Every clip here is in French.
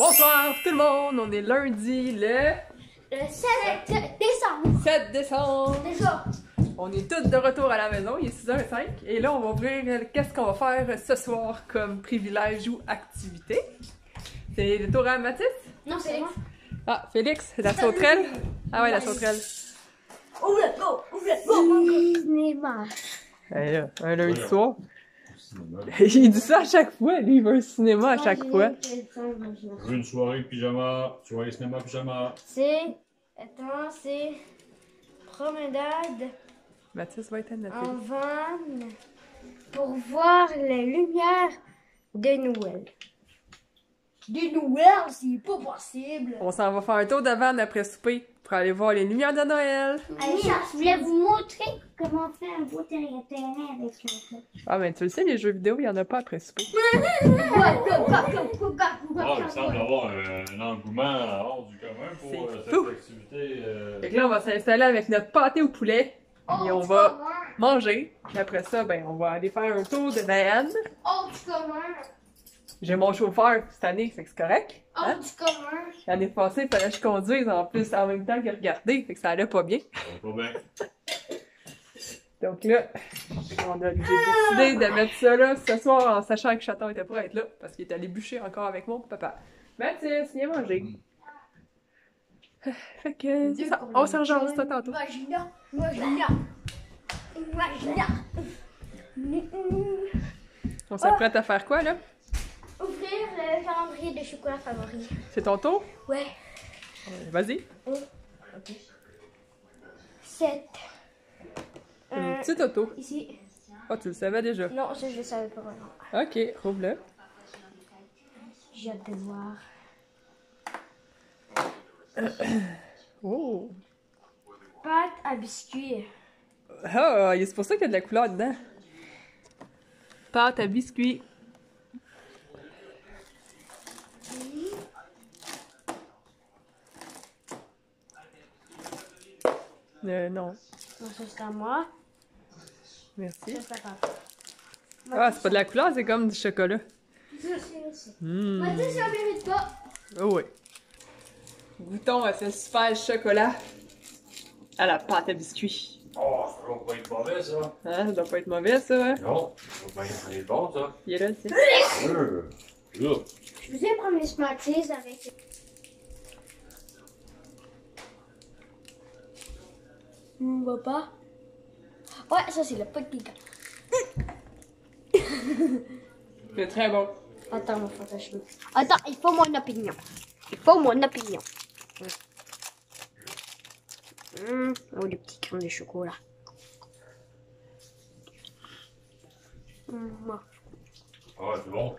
Bonsoir tout le monde, on est lundi le 7 décembre. 7 décembre. Déjà. On est tous de retour à la maison, il est 6h05 et là on va ouvrir qu'est-ce qu'on va faire ce soir comme privilège ou activité. C'est le tour à Mathis? Non, c'est moi. Ah, Félix, c'est la sauterelle? Ah ouais, la sauterelle. Ouvre-le, go! Ouvre-le, go! Cinéma. Hey, là, un lundi soir. Il dit ça à chaque fois, lui il veut un cinéma à chaque fois. Je veux une soirée pyjama, soirée cinéma pyjama. C'est promenade Mathis va être à en van pour voir les lumières de Noël. De Noël, c'est pas possible. On s'en va faire un tour de van après souper pour aller voir les lumières de Noël. Je voulais vous montrer comment on fait un beau terrain avec ça. Ah ben tu le sais, les jeux vidéo, il y en a pas après souper. Ah, il semble avoir un engouement hors du commun pour C'est cette fou. activité. Fait que là, on va s'installer avec notre pâté au poulet. Et on va manger. Puis après ça, ben, on va aller faire un tour de van. Hors du commun. J'ai mon chauffeur cette année, fait que c'est correct. Hors Hein? du commun. L'année passée, il fallait que je conduise en plus en même temps que regarder, fait que ça allait pas bien. Ça va pas bien. Donc là, j'ai décidé de mettre ça là ce soir en sachant que Chaton était pour être là, parce qu'il est allé bûcher encore avec mon papa. Mathis, viens manger. Fait que c'est ça, on s'en rejoint ça tantôt. Imagina. On s'apprête à faire quoi là? Ouvrir le calendrier de chocolat favori. C'est ton tour? Ouais. Vas-y. 7. Une petite auto. Ici. Ah, tu le savais déjà. Non, ça je le savais pas vraiment. Ok, rouvre-le. J'ai hâte de voir. Oh! Pâte à biscuits. Ah, c'est pour ça qu'il y a de la couleur dedans. Pâte à biscuits. Non. Non, ça c'est à moi. Merci. Ça c'est à papa. Ah, c'est pas de la couleur, c'est comme du chocolat. Ça c'est. Mmh. Mathis, ça mérite pas. Oh oui. Goûtons à ce super chocolat à la pâte à biscuits. Oh, ça va pas être mauvais, ça. Hein, ça doit pas être mauvais, ça, hein? Non, ça va pas être bon, ça. Il est là, c'est. Là. Je vais prendre mes Smarties avec. On va pas. Ouais, ça c'est le pot de piquant. C'est très bon. Attends, mon fantasme. Attends, il faut mon opinion. Il faut mon opinion. Oh, les petits crèmes de chocolat. Ah, c'est bon.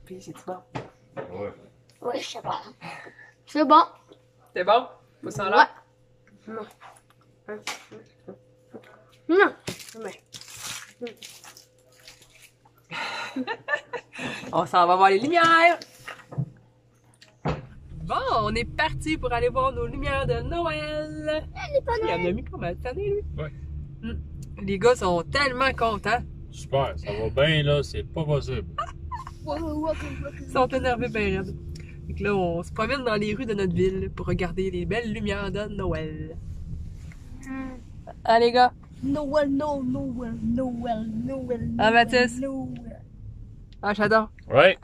Puis c'est bon. Ouais. Ouais, je sais pas. C'est bon. C'est bon? Faut s'en là? Ouais. Non. Ouais. On s'en va voir les lumières! Bon, on est parti pour aller voir nos lumières de Noël! Il en a mis combien cette année, lui? Ouais. Les gars sont tellement contents. Super, ça va bien, là, c'est pas possible. Ils sont énervés bien raides. Donc là, on se promène dans les rues de notre ville pour regarder les belles lumières de Noël. Ah, les gars! Noël. Ah, Mathis? Ah, j'adore! Ouais.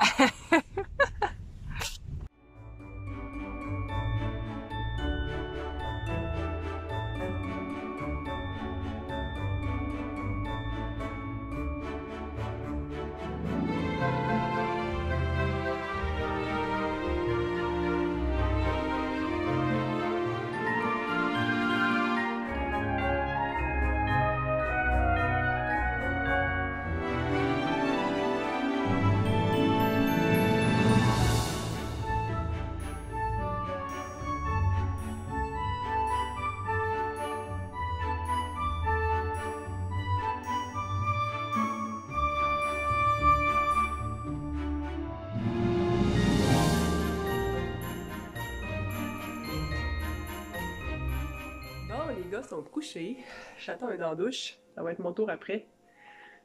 Les gars sont couchés. J'attends dans la douche. Ça va être mon tour après.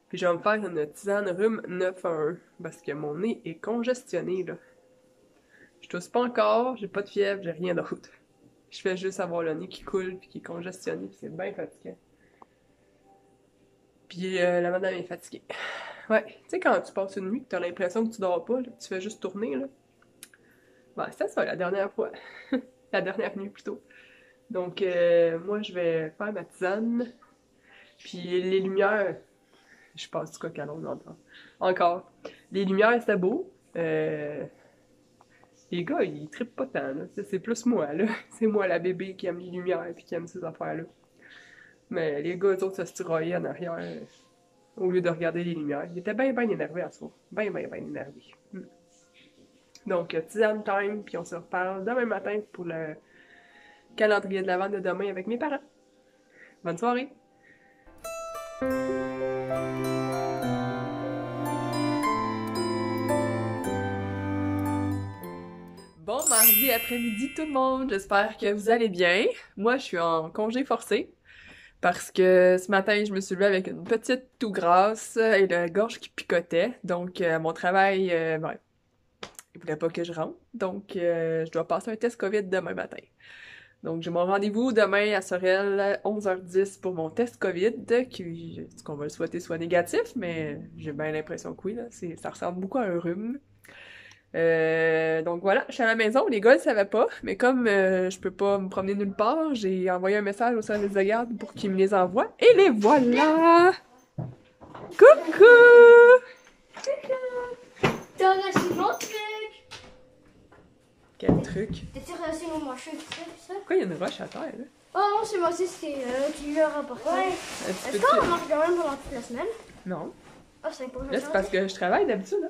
Puis je vais me faire une tisane rhume 9 à 1 parce que mon nez est congestionné là. Je tousse pas encore, j'ai pas de fièvre, j'ai rien d'autre. Je fais juste avoir le nez qui coule puis qui est congestionné puis c'est bien fatiguant. Puis la madame est fatiguée. Ouais, tu sais quand tu passes une nuit que t'as l'impression que tu dors pas, là, tu fais juste tourner, là. Ben, c'était ça la dernière fois. La dernière nuit plutôt. Donc moi je vais faire ma tisane. Puis les lumières, je passe du coq à l'âne encore. Les lumières c'était beau. Les gars, ils trippent pas tant, là. C'est plus moi, là. C'est moi, la bébé, qui aime les lumières et qui aime ces affaires-là. Mais les gars, eux autres, ça se tiraillait en arrière au lieu de regarder les lumières. Ils étaient bien, bien énervés à ça. Bien, bien, bien énervés. Donc, tisane time, puis on se reparle demain matin pour le calendrier de l'Avent de demain avec mes parents. Bonne soirée! Bon mardi après-midi tout le monde, j'espère que vous allez bien. Moi je suis en congé forcé parce que ce matin je me suis levée avec une petite toux grasse et la gorge qui picotait. Donc à mon travail, ben, ils voulaient pas que je rentre. Donc je dois passer un test COVID demain matin. Donc j'ai mon rendez-vous demain à Sorel, 11h10 pour mon test COVID, qui, ce qu'on va le souhaiter soit négatif, mais j'ai bien l'impression que oui, là, ça ressemble beaucoup à un rhume. Donc voilà, je suis à la maison, les gars ne savaient pas, mais comme je peux pas me promener nulle part, j'ai envoyé un message au service de garde pour qu'ils me les envoient, et les voilà! Coucou! T'as reçu mon truc. Quel truc? T'as-tu reçu mon machin, tout ça? Pourquoi il y a une roche à terre, là? Oh non, c'est moi aussi, c'est qui lui a rapporté. Ouais. Est-ce Peux-tu- qu'on marche quand même pendant toute la semaine? Non. Ah, c'est pas Là, c'est parce que je travaille d'habitude, là.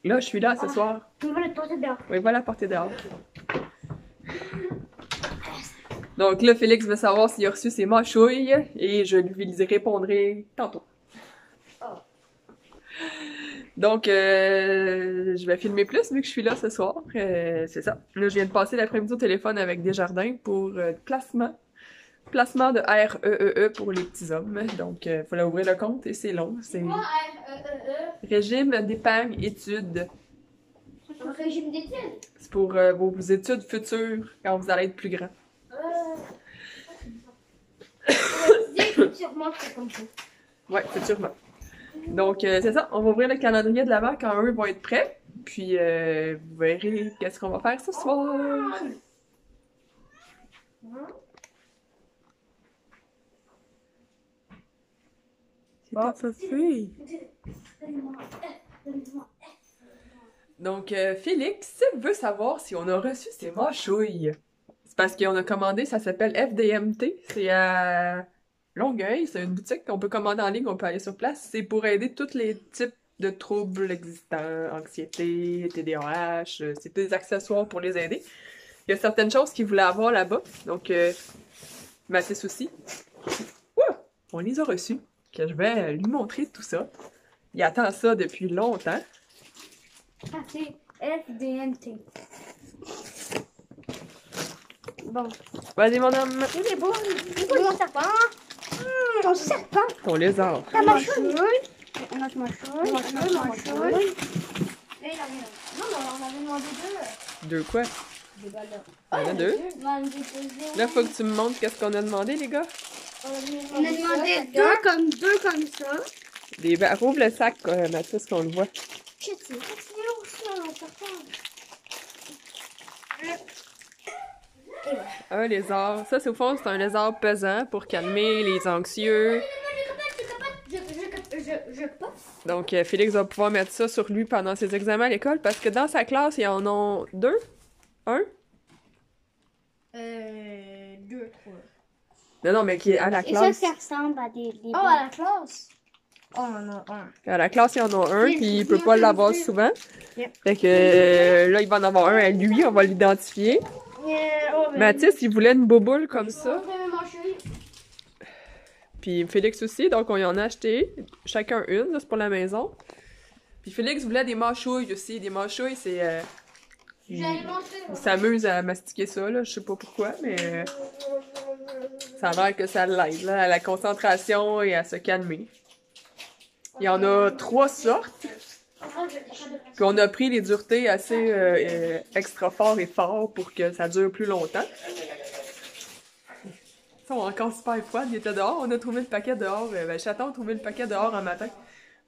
Là, je suis là ce soir. On va le porter dehors. Oui, voilà, portée dehors. Donc là, Félix veut savoir s'il a reçu ses mâchouilles et je lui répondrai tantôt. Oh. Donc, je vais filmer plus vu que je suis là ce soir. C'est ça. Là, je viens de passer l'après-midi au téléphone avec Desjardins pour placement. Placement de REEE pour les petits hommes. Donc, il fallait ouvrir le compte et c'est long. C'est Moi, régime d'épargne études. un régime d'études. C'est pour vos études futures quand vous allez être plus grand. Sûrement, c'est comme ça. Ouais, futurement. Donc, c'est ça. On va ouvrir le calendrier de l'Avent quand eux vont être prêts. Puis, vous verrez qu'est-ce qu'on va faire ce soir. C'est ta fille. Donc, Félix veut savoir si on a reçu ses mâchouilles. C'est parce qu'on a commandé, ça s'appelle FDMT. C'est à Longueuil. C'est une boutique qu'on peut commander en ligne, on peut aller sur place. C'est pour aider tous les types de troubles existants, anxiété, TDAH. C'est des accessoires pour les aider. Il y a certaines choses qu'il voulait avoir là-bas. Donc, Mathis aussi. Ouh! On les a reçus. Que je vais lui montrer tout ça. Il attend ça depuis longtemps. Ah, c'est FDMT. Bon. Vas-y, mon homme. Il est beau. Il est beau, mon serpent. Ton serpent. Ton lézard. Ta mâchouille. Notre mâchouille. Mâchouille. Et il a rien. Non, mais on avait demandé Deux quoi? deux. Il y en a deux. Là, faut que tu me montres qu'est-ce qu'on a demandé, les gars. On a demandé deux comme ça. Des ouvre le sac, Mathis, qu'on le voit. Shit, c'est lourd ça, mon serpent. Un lézard. Ça, c'est au fond, c'est un lézard pesant pour calmer les anxieux. Je pas. Donc, Félix va pouvoir mettre ça sur lui pendant ses examens à l'école parce que dans sa classe, ils en ont deux. Un? Deux, trois. Non, mais qui est à la Et classe. ça ressemble à des... Oh, à la classe? Oh, on en a un. À la classe, il y en a un, puis il peut pas l'avoir souvent. Yeah. Fait que là, il va en avoir un à lui, on va l'identifier. Mathis, il voulait une boboule comme ça. Puis Félix aussi, donc on y en a acheté. Chacun une, là, c'est pour la maison. Puis Félix voulait des mâchouilles aussi. Des mâchouilles, c'est... il s'amuse à mastiquer ça, là. Je sais pas pourquoi, mais... ça a l'air que ça l'aide, là, à la concentration et à se calmer. Il y en a 3 sortes. Puis on a pris les duretés assez extra fort et fort pour que ça dure plus longtemps. Ils sont encore super froides, ils étaient dehors. On a trouvé le paquet dehors. Chaton a trouvé le paquet dehors un matin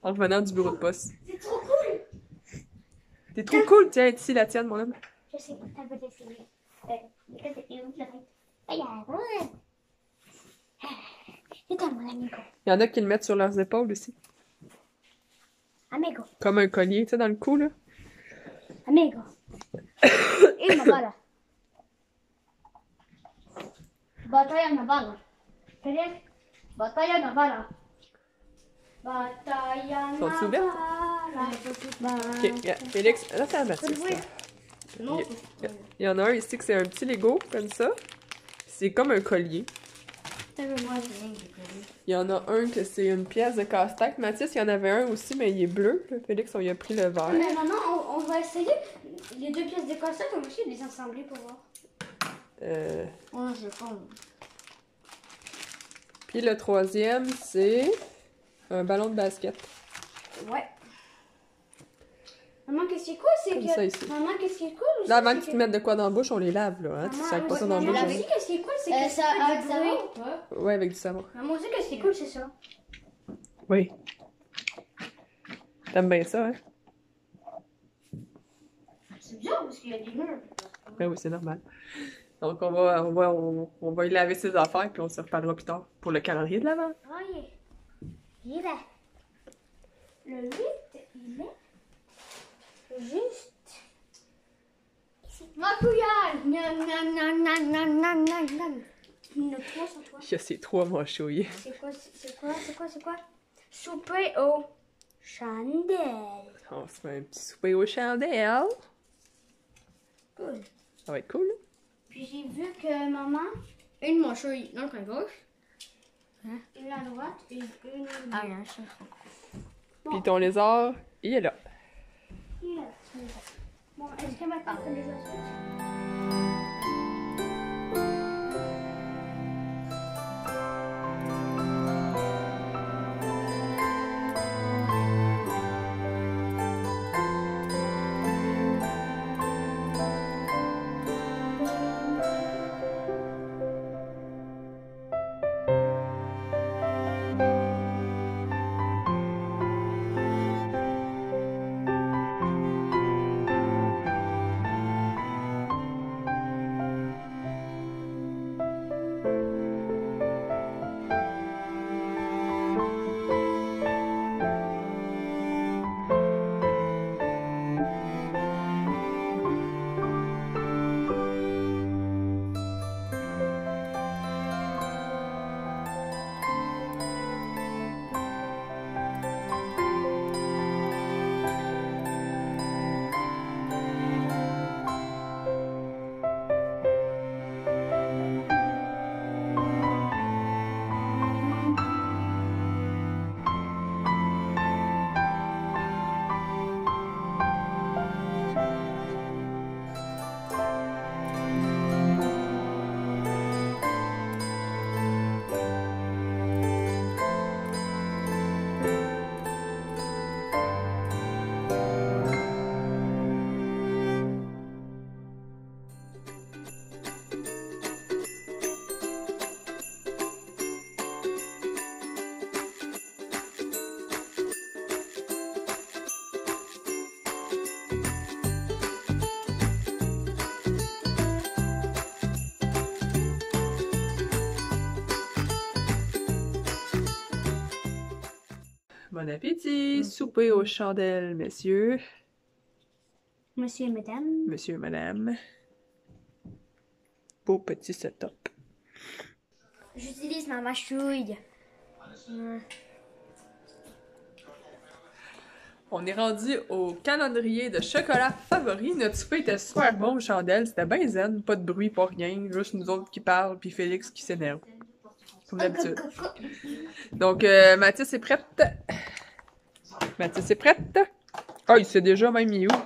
en revenant du bureau de poste. C'est trop cool! T'es trop cool! Tiens, ici la tienne, mon homme. Je sais pas, t'as peut-être essayé. C'est à mon amigo. Il y en a qui le mettent sur leurs épaules aussi. Amigo. Comme un collier, tu sais, dans le cou, là. Amigo. Una bala. Batalla navala. ¿Querés? Batalla navala. Batalla navala. Sont-ils ouvertes? Ok, yeah. Félix, là, c'est la Mathis. Non. Il y en a un ici que c'est un petit Lego, comme ça. C'est comme un collier. Il y en a un que c'est une pièce de casse-tête. Mathis, il y en avait un aussi, mais il est bleu. Félix, on y a pris le vert. Mais maintenant, on va essayer les deux pièces de cassette. On va essayer de les assembler pour voir. Ouais, je pense. Puis le troisième, c'est un ballon de basket. Ouais. Maman, qu'est-ce qui est cool, c'est Comme que... ça ici. Maman, qu'est-ce qui est cool aussi, Là, avant c'est que tu te mettes de quoi dans la bouche, on les lave, là. Hein? Tu Maman, sacs pas ça dans la maman, bouche. aussi, qu'est-ce qui est cool, c'est que Ça a du savon? Ouais, avec du savon. Maman aussi, qu'est-ce qui est cool, c'est ça. Oui. T'aimes bien ça, hein? C'est bizarre parce qu'il y a des murs. Ben oui, c'est normal. Donc, on va y laver ses affaires, puis on se reparlera plus tard pour le calendrier de l'avant. Oh, il est là. Le 8, il est juste ici. Ma couillade! Nan, nan, nan, nan, nan, nan, nan, nan. Il y en a 3 sur toi. Il y a ces trois mâchouilles. C'est quoi? Souper aux chandelles. On se fait un petit souper aux chandelles. Cool. Ça va être cool, là. Puis j'ai vu que maman, Une mâchouille dans le coin gauche. une à droite et une... Ah, il y a un chat. Puis ton lézard, il est là. Il est là. Bon, est-ce que maintenant on les a Bon appétit! Souper aux chandelles, messieurs. Monsieur et madame. Monsieur et madame. Beau petit setup. J'utilise ma mâchouille. On est rendu au calendrier de chocolat favori. Notre souper était super bon aux chandelles. C'était bien zen. Pas de bruit, pas rien. Juste nous autres qui parlent, puis Félix qui s'énerve. Comme d'habitude. Donc, Mathis est prête. Mathis est prête. Ah, il sait déjà même il est où.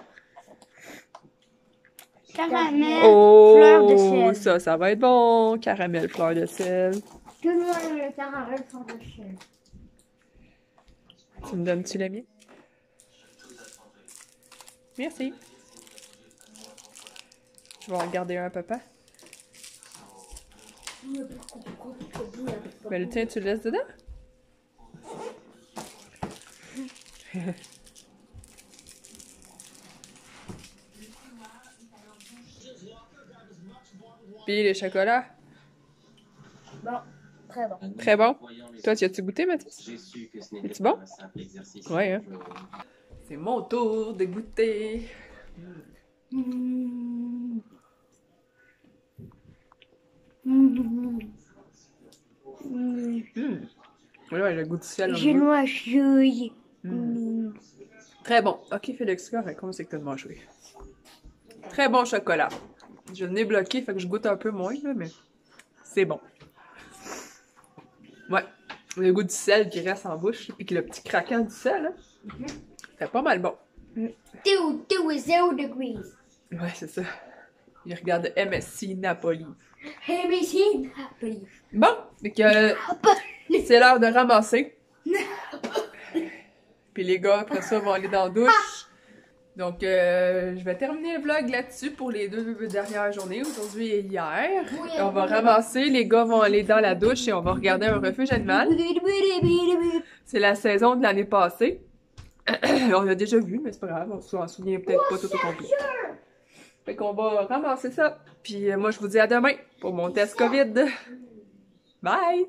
Caramel, Oh, fleur de sel. ça va être bon. Caramel, fleur de sel. Tout le monde aime le caramel, fleur de sel. Tu me donnes-tu le mien? Merci. Je vais en garder un, papa. Mais le tien, tu le laisses dedans? Puis les chocolats? Bon, très bon. Très bon. Toi, tu as-tu goûté, Mathis? Es-tu bon? Ouais, hein? C'est mon tour de goûter. Ouais, le goût du sel. Je noie chouille. Très bon. Ok, Félix, correct. Comment c'est que t'as mangé? Très bon chocolat. Je l'ai bloqué, fait que je goûte un peu moins, là, mais c'est bon. Ouais. Le goût du sel qui reste en bouche, puis le petit craquant du sel, hein. C'est pas mal bon. 0 degrees. Ouais, c'est ça. Il regarde MSC Napoli. ABC Napoli. Bon, fait que c'est l'heure de ramasser. Puis les gars, après ça, vont aller dans la douche. Donc, je vais terminer le vlog là-dessus pour les 2 dernières journées, aujourd'hui et hier. Et on va ramasser, les gars vont aller dans la douche et on va regarder un refuge animal. C'est la saison de l'année passée. On l'a déjà vu, mais c'est pas grave, on s'en souvient peut-être pas tout au complet. Fait qu'on va ramasser ça. Puis moi, je vous dis à demain pour mon test COVID. Bye!